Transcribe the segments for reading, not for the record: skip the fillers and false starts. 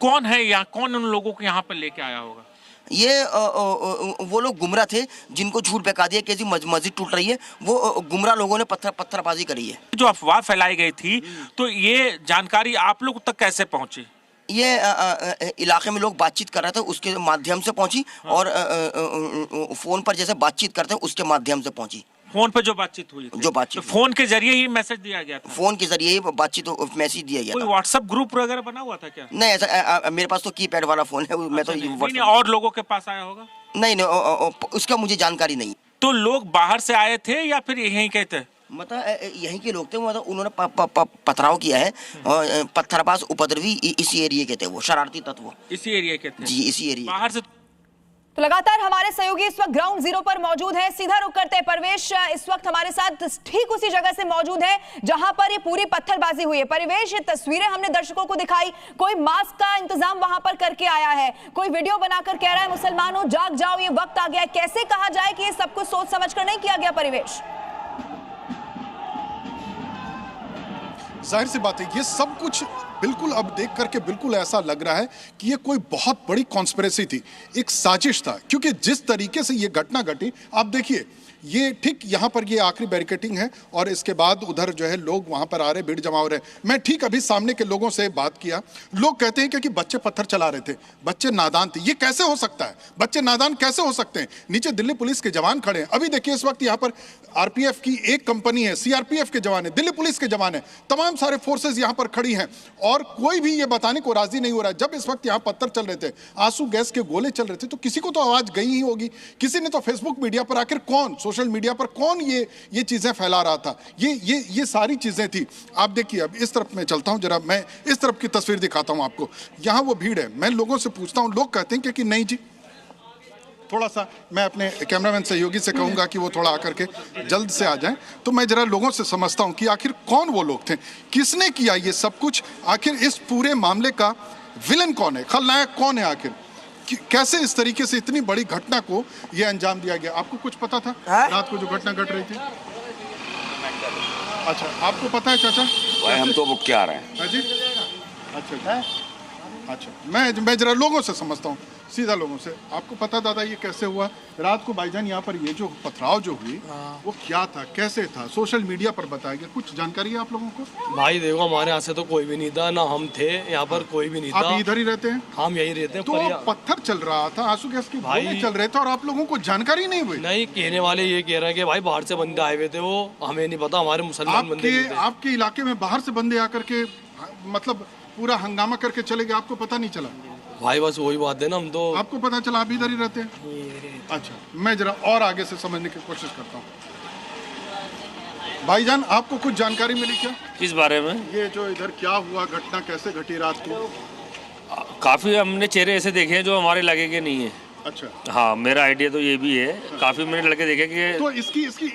कौन है या कौन उन लोगों को यहाँ पर लेके आया होगा? ये वो लोग गुमराह थे जिनको झूठ बहका दिया कि मस्जिद टूट रही है। वो गुमराह लोगों ने पत्थरबाजी करी है। जो अफवाह फैलाई गई थी, तो ये जानकारी आप लोग तक कैसे पहुंची? ये इलाके में लोग बातचीत कर रहे थे, उसके माध्यम से पहुंची। और फोन पर जैसे बातचीत करते हैं उसके माध्यम से पहुंची। फोन पे जो बातचीत हुई थी, जो बातचीत तो फोन के जरिए ही मैसेज दिया गया था? फोन के जरिए ही बातचीत मैसेज दिया गया कोई था। व्हाट्सएप ग्रुप वगैरह बना हुआ था क्या? नहीं, ऐसा मेरे पास तो कीपैड वाला फोन है। मैं तो नहीं, और लोगों के पास आया होगा? नहीं, उसका मुझे जानकारी नहीं। तो लोग बाहर से आए थे या फिर यहीं के थे? मतलब यहीं के लोग थे। मतलब उन्होंने पथराव किया है। पत्थरबाज उपद्रवी इसी एरिया के थे, वो शरारती तत्व इसी एरिया के थे। जी, इसी एरिया। बाहर से तो लगातार हमारे सहयोगी इस वक्त ग्राउंड जीरो पर मौजूद है। सीधा रुक करते हैं, परवेश इस वक्त हमारे साथ ठीक उसी जगह से मौजूद है जहां पर ये पूरी पत्थरबाजी हुई है। परवेश, ये तस्वीरें हमने दर्शकों को दिखाई, कोई मास्क का इंतजाम वहां पर करके आया है, कोई वीडियो बनाकर कह रहा है मुसलमानों जाग जाओ, ये वक्त आ गया है। कैसे कहा जाए कि ये सब कुछ सोच समझ कर नहीं किया गया? परिवेश, जाहिर सी बात है ये सब कुछ बिल्कुल अब देख करके बिल्कुल ऐसा लग रहा है कि ये कोई बहुत बड़ी कॉन्स्पिरेसी थी, एक साजिश था। क्योंकि जिस तरीके से ये घटना घटी, आप देखिए ये ठीक यहाँ पर ये आखिरी बैरिकेटिंग है और इसके बाद उधर जो है लोग वहाँ पर आ रहे, भीड़ जमा हो रहे। मैं ठीक अभी सामने के लोगों से बात किया, लोग कहते हैं कि बच्चे पत्थर चला रहे थे, बच्चे नादान थे। ये कैसे हो सकता है? बच्चे नादान कैसे हो सकते हैं? नीचे दिल्ली पुलिस के जवान खड़े हैं। अभी देखिए इस वक्त यहाँ पर आरपीएफ की एक कंपनी है, सीआरपीएफ के जवान है, दिल्ली पुलिस के जवान है, तमाम सारे फोर्सेज यहाँ पर खड़ी हैं और कोई भी ये बताने को राजी नहीं हो रहा है। जब इस वक्त यहाँ पत्थर चल रहे थे, आंसू गैस के गोले चल रहे थे, तो किसी को तो आवाज गई ही होगी। किसी ने तो फेसबुक मीडिया पर आखिर कौन, सोशल मीडिया पर कौन ये चीजें फैला रहा था? ये सारी चीजें थी। आप देखिए अब इस तरफ मैं चलता हूं, जरा मैं इस तरफ की तस्वीर दिखाता हूं आपको। यहां वो भीड़ है, मैं लोगों से पूछता हूं, लोग कहते हैं कि नहीं जी, थोड़ा सा मैं अपने कैमरामैन सहयोगी से कहूंगा कि वो थोड़ा आकर के जल्द से आ जाएं, तो मैं जरा लोगों से समझता हूं कि आखिर कौन वो लोग थे, किसने किया ये सब कुछ, आखिर इस पूरे मामले का विलन कौन है, खलनायक कौन है, आखिर कैसे इस तरीके से इतनी बड़ी घटना को ये अंजाम दिया गया? आपको कुछ पता था रात को जो घटना घट रही थी? अच्छा, आपको पता है चाचा? भाई हम तो बुक क्या रहे हैं जी। अच्छा, मैं जरा लोगों से समझता हूँ, सीधा लोगों से। आपको पता दादा ये कैसे हुआ रात को भाईजान? यहाँ पर ये जो पथराव जो हुई वो क्या था, कैसे था? सोशल मीडिया पर बताया गया, कुछ जानकारी है आप लोगों को? भाई देखो, हमारे यहाँ से तो कोई भी नहीं था, ना हम थे यहाँ पर, कोई भी नहीं था। आप इधर ही रहते हैं? हम यही रहते हैं। तो पत्थर चल रहा था, आंसू गैस के गोले चल रहे थे और आप लोगों को जानकारी नहीं हुई? नहीं, कहने वाले ये कह रहे हैं कि भाई बाहर से बंदे आए हुए थे, वो हमें नहीं पता, हमारे मुसलमान बंदे थे। आपके इलाके में बाहर से बंदे आकर के मतलब पूरा हंगामा करके चले गए, आपको पता नहीं चला? भाई बस वही बात है ना, हम तो। आपको पता चला आप इधर ही रहते हैं? अच्छा, मैं जरा और आगे से समझने की कोशिश करता हूँ। भाईजान आपको कुछ जानकारी मिली क्या किस बारे में? ये जो इधर क्या हुआ, घटना कैसे घटी रात को? काफी हमने चेहरे ऐसे देखे हैं जो हमारे लगे के नहीं है। अच्छा, हाँ, मेरा आइडिया तो ये भी है। काफी मैंने लड़के देखे कि तो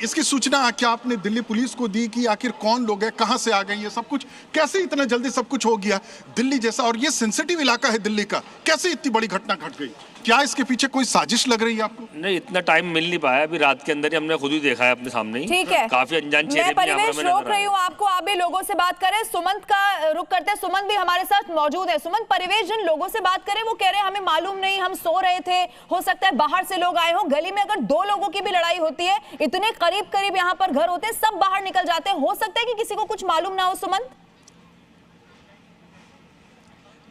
इसकी सूचना क्या आपने दिल्ली पुलिस को दी कि आखिर कौन लोग हैं, कहाँ से आ गए, ये सब कुछ कैसे इतना जल्दी सब कुछ हो गया? दिल्ली जैसा और ये सेंसिटिव इलाका है दिल्ली का, कैसे इतनी बड़ी घटना घट गई? क्या इसके पीछे कोई साजिश लग रही है आपको? नहीं, इतना टाइम मिल नहीं पाया, अभी रात के अंदर ही हमने खुद ही देखा है अपने सामने ही। ठीक है, काफी अनजान चेहरे। मैं परिवेश रोक रही हूँ आपको, आप भी लोगों से बात करें। सुमंत का रुख करते हैं, सुमंत भी हमारे साथ मौजूद है। सुमंत, परिवेश जिन लोगों से बात करें वो कह रहे हैं हमें मालूम नहीं, हम सो रहे थे, हो सकता है बाहर से लोग आए हो। गली में अगर दो लोगों की भी लड़ाई होती है, इतने करीब करीब यहाँ पर घर होते हैं, सब बाहर निकल जाते हैं, हो सकता है कि किसी को कुछ मालूम ना हो। सुमंत,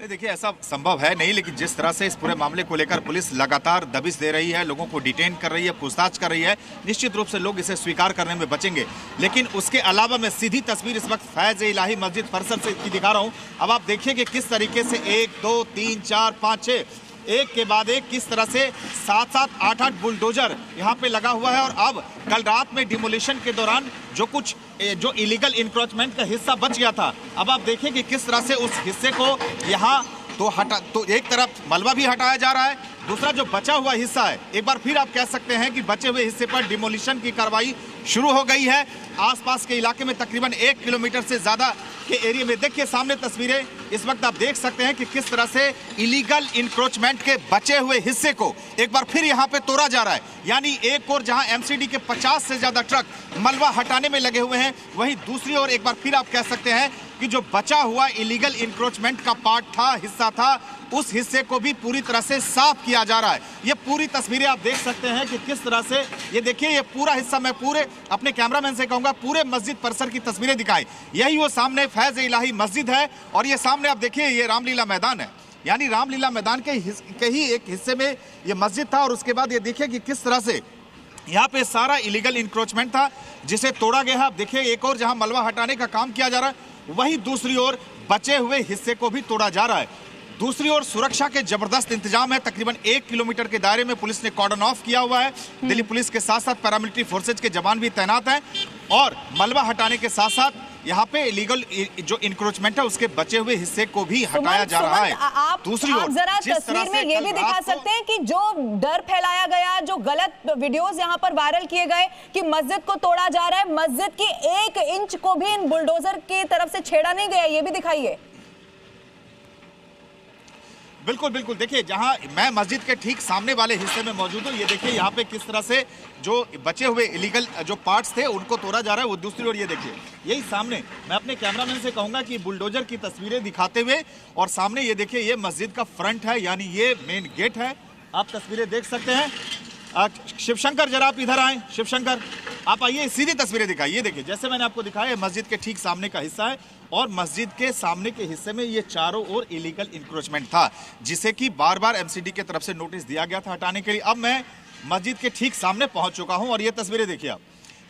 देखिए ऐसा संभव है नहीं, लेकिन जिस तरह से इस पूरे मामले को लेकर पुलिस लगातार दबिश दे रही है, लोगों को डिटेन कर रही है, पूछताछ कर रही है, निश्चित रूप से लोग इसे स्वीकार करने में बचेंगे। लेकिन उसके अलावा मैं सीधी तस्वीर इस वक्त फैज इलाही मस्जिद परिसर से की दिखा रहा हूं। अब आप देखिए कि किस तरीके से 1 2 3 4 5 6 एक के बाद एक किस तरह से 7-7 8-8 बुलडोजर यहाँ पे लगा हुआ है। और अब कल रात में डिमोलिशन के दौरान जो इलीगल इंक्रोचमेंट का हिस्सा बच गया था, अब आप देखिए कि किस तरह से उस हिस्से को यहाँ तो एक तरफ मलबा भी हटाया जा रहा है, दूसरा जो बचा हुआ हिस्सा है, एक बार फिर आप कह सकते हैं कि बचे हुए हिस्से पर डिमोलिशन की कार्रवाई शुरू हो गई है। आसपास के इलाके में तकरीबन 1 किलोमीटर से ज्यादा के एरिया में देखिए सामने तस्वीरें, इस वक्त आप देख सकते हैं कि किस तरह से इलीगल इंक्रोचमेंट के बचे हुए हिस्से को एक बार फिर यहाँ पे तोड़ा जा रहा है। यानी एक और जहां एमसीडी के 50 से ज्यादा ट्रक मलबा हटाने में लगे हुए हैं, वहीं दूसरी ओर एक बार फिर आप कह सकते हैं कि जो बचा हुआ इलीगल इंक्रोचमेंट का पार्ट था, हिस्सा था, उस हिस्से को भी पूरी तरह से साफ किया जा रहा है। ये पूरी तस्वीरें आप देख सकते हैं कि किस तरह से, ये देखिए ये पूरा हिस्सा, मैं पूरे अपने कैमरामैन से कहूंगा पूरे मस्जिद परिसर की तस्वीरें दिखाएं। यही वो सामने फैज इलाही मस्जिद है और ये सामने आप देखिए ये रामलीला मैदान है, यानी रामलीला मैदान के ही एक हिस्से में ये मस्जिद था। और उसके बाद ये देखिए कि किस तरह से यहाँ पे सारा इलीगल इंक्रोचमेंट था जिसे तोड़ा गया है। आप देखिए एक और जहाँ मलबा हटाने का काम किया जा रहा है, वहीं दूसरी ओर बचे हुए हिस्से को भी तोड़ा जा रहा है। दूसरी ओर सुरक्षा के जबरदस्त इंतजाम है। तकरीबन 1 किलोमीटर के दायरे में पुलिस ने कॉर्डन ऑफ किया हुआ है। दिल्ली पुलिस के साथ साथ पैरामिलिट्री फोर्सेज के जवान भी तैनात हैं और मलबा हटाने के साथ साथ यहाँ पे इलीगल जो इंक्रोचमेंट है उसके बचे हुए हिस्से को भी हटाया जा रहा है। दूसरी ओर जरा तस्वीर में ये भी दिखा सकते हैं कि जो डर फैलाया गया, जो गलत वीडियोस यहाँ पर वायरल किए गए कि मस्जिद को तोड़ा जा रहा है, मस्जिद की 1 इंच को भी इन बुलडोजर की तरफ से छेड़ा नहीं गया, ये भी दिखाइए। बिल्कुल बिल्कुल, देखिए जहां मैं मस्जिद के ठीक सामने वाले हिस्से में मौजूद हूं, ये देखिए यहाँ पे किस तरह से जो बचे हुए इलीगल जो पार्ट्स थे उनको तोड़ा जा रहा है। वो दूसरी ओर ये देखिए यही सामने, मैं अपने कैमरामैन से कहूंगा कि बुलडोजर की तस्वीरें दिखाते हुए, और सामने ये देखिए ये मस्जिद का फ्रंट है, यानी ये मेन गेट है। आप तस्वीरें देख सकते हैं। शिवशंकर जरा आप इधर आए, शिवशंकर आप आइए, सीधी तस्वीरें दिखाइए। देखिए जैसे मैंने आपको दिखाया मस्जिद के ठीक सामने का हिस्सा है और मस्जिद के सामने के हिस्से में ये चारों ओर इलीगल इंक्रोचमेंट था जिसे कि बार बार एमसीडी की तरफ से नोटिस दिया गया था हटाने के लिए। अब मैं मस्जिद के ठीक सामने पहुंच चुका हूं और ये तस्वीरें देखिए आप,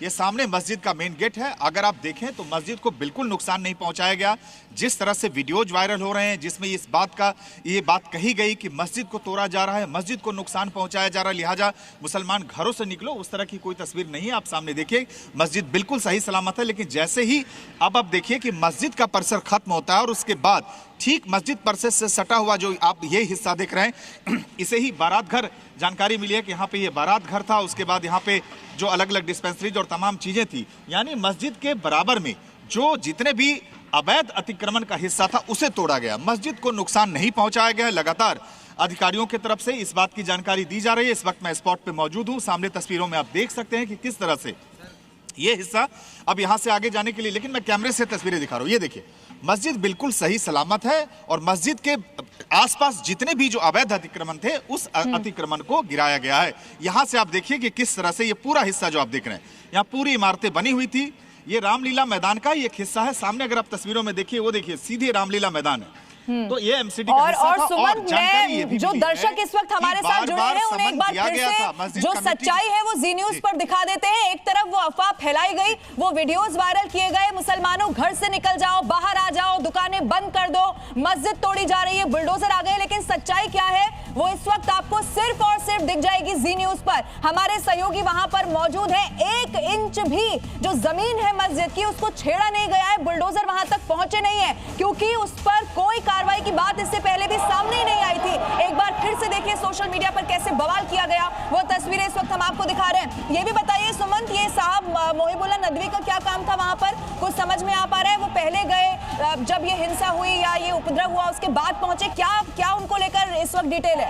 ये सामने मस्जिद का मेन गेट है। अगर आप देखें तो मस्जिद को बिल्कुल नुकसान नहीं पहुंचाया गया। जिस तरह से वीडियोज वायरल हो रहे हैं जिसमें ये बात कही गई कि मस्जिद को तोड़ा जा रहा है, मस्जिद को नुकसान पहुंचाया जा रहा है, लिहाजा मुसलमान घरों से निकलो, उस तरह की कोई तस्वीर नहीं है। आप सामने देखिए मस्जिद बिल्कुल सही सलामत है। लेकिन जैसे ही अब आप देखिए कि मस्जिद का परिसर खत्म होता है और उसके बाद ठीक मस्जिद परिसर से सटा हुआ जो आप ये हिस्सा देख रहे हैं, इसे ही बारात घर जानकारी मिली है कि यहाँ पे ये बारात घर था। उसके बाद यहाँ पे जो अलग अलग डिस्पेंसरीज और तमाम चीजें थी, यानी मस्जिद के बराबर में जो जितने भी अवैध अतिक्रमण का हिस्सा था उसे तोड़ा गया। मस्जिद को नुकसान नहीं पहुंचाया गया। लगातार अधिकारियों की तरफ से इस बात की जानकारी दी जा रही है। इस वक्त मैं स्पॉट पे मौजूद हूं। सामने तस्वीरों में आप देख सकते हैं कि किस तरह से ये हिस्सा अब यहां से आगे जाने के लिए, लेकिन मैं कैमरे से तस्वीरें दिखा रहा हूं। ये देखिए मस्जिद बिल्कुल सही सलामत है और मस्जिद के आसपास जितने भी जो अवैध अतिक्रमण थे उस अतिक्रमण को गिराया गया है। यहां से आप देखिए कि किस तरह से ये पूरा हिस्सा जो आप देख रहे हैं, यहाँ पूरी इमारतें बनी हुई थी। ये रामलीला मैदान का ही एक हिस्सा है। सामने अगर आप तस्वीरों में देखिए, वो देखिए सीधे रामलीला मैदान है। तो ये एमसीडी का हिस्सा था। सुमन, मैं जो दर्शक इस वक्त हमारे साथ जुड़े हैं उन्हें एक बार फिर से जो सच्चाई है वो जी न्यूज पर दिखा देते हैं। एक तरफ वो अफवाह फैलाई गई, वो वीडियोस वायरल किए गए, मुसलमानों घर से निकल जाओ, बाहर आ जाओ, दुकानें बंद कर दो, मस्जिद तोड़ी जा रही है, बुलडोजर आ गए। लेकिन सच्चाई क्या है वो इस वक्त आपको सिर्फ और सिर्फ दिख जाएगी जी न्यूज पर। हमारे सहयोगी वहां पर मौजूद है। 1 इंच भी जो जमीन है मस्जिद की उसको छेड़ा नहीं गया है, बुलडोजर वहां तक पहुंचे नहीं है, क्योंकि उस पर कोई कार्रवाई की बात इससे पहले भी सामने ही नहीं आई थी। एक बार फिर से देखिए सोशल मीडिया पर कैसे बवाल किया गया, वो तस्वीरें इस वक्त हम आपको दिखा रहे हैं। ये भी बताइए सुमंत, ये साहब मोहिबुल्लाह नदवी का क्या काम था वहां पर, कुछ समझ में आ पा रहा है? वो पहले गए जब ये हिंसा हुई या ये उपद्रव हुआ उसके बाद पहुंचे, क्या उनको लेकर इस वक्त डिटेल है?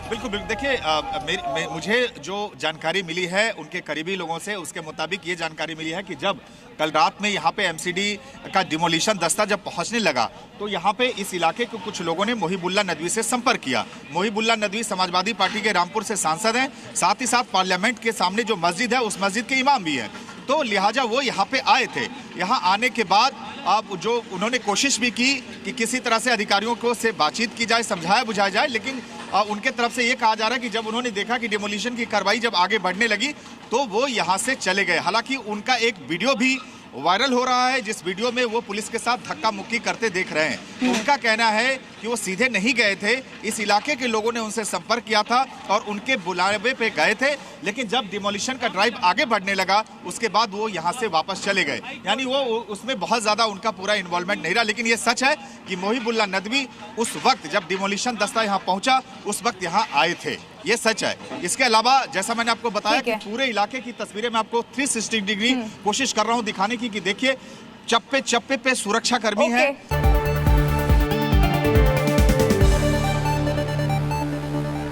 बिल्कुल बिल्कुल, देखिए मुझे जो जानकारी मिली है उनके करीबी लोगों से, उसके मुताबिक ये जानकारी मिली है कि जब कल रात में यहाँ पे एमसीडी का डिमोलिशन दस्ता जब पहुँचने लगा तो यहाँ पे इस इलाके के कुछ लोगों ने मोहिबुल्लाह नदवी से संपर्क किया। मोहिबुल्लाह नदवी समाजवादी पार्टी के रामपुर से सांसद हैं, साथ ही साथ पार्लियामेंट के सामने जो मस्जिद है उस मस्जिद के इमाम भी हैं। तो लिहाजा वो यहाँ पे आए थे। यहाँ आने के बाद अब जो उन्होंने कोशिश भी की कि किसी तरह से अधिकारियों को से बातचीत की जाए, समझाया बुझाया जाए, लेकिन उनके तरफ से ये कहा जा रहा है कि जब उन्होंने देखा कि डिमोलिशन की कार्रवाई जब आगे बढ़ने लगी तो वो यहाँ से चले गए। हालांकि उनका एक वीडियो भी वायरल हो रहा है जिस वीडियो में वो पुलिस के साथ धक्का मुक्की करते देख रहे हैं। उनका कहना है कि वो सीधे नहीं गए थे, इस इलाके के लोगों ने उनसे संपर्क किया था और उनके बुलावे पे गए थे, लेकिन जब डिमोलिशन का ड्राइव आगे बढ़ने लगा उसके बाद वो यहाँ से वापस चले गए। यानी वो उसमें बहुत ज़्यादा उनका पूरा इन्वॉल्वमेंट नहीं रहा। लेकिन ये सच है कि मोहिबुल्लाह नदवी उस वक्त जब डिमोलिशन दस्ता यहाँ पहुँचा उस वक्त यहाँ आए थे, ये सच है। इसके अलावा जैसा मैंने आपको बताया कि पूरे इलाके की तस्वीरें मैं आपको 360 डिग्री कोशिश कर रहा हूँ दिखाने की, कि देखिए चप्पे चप्पे पे सुरक्षा कर्मी है।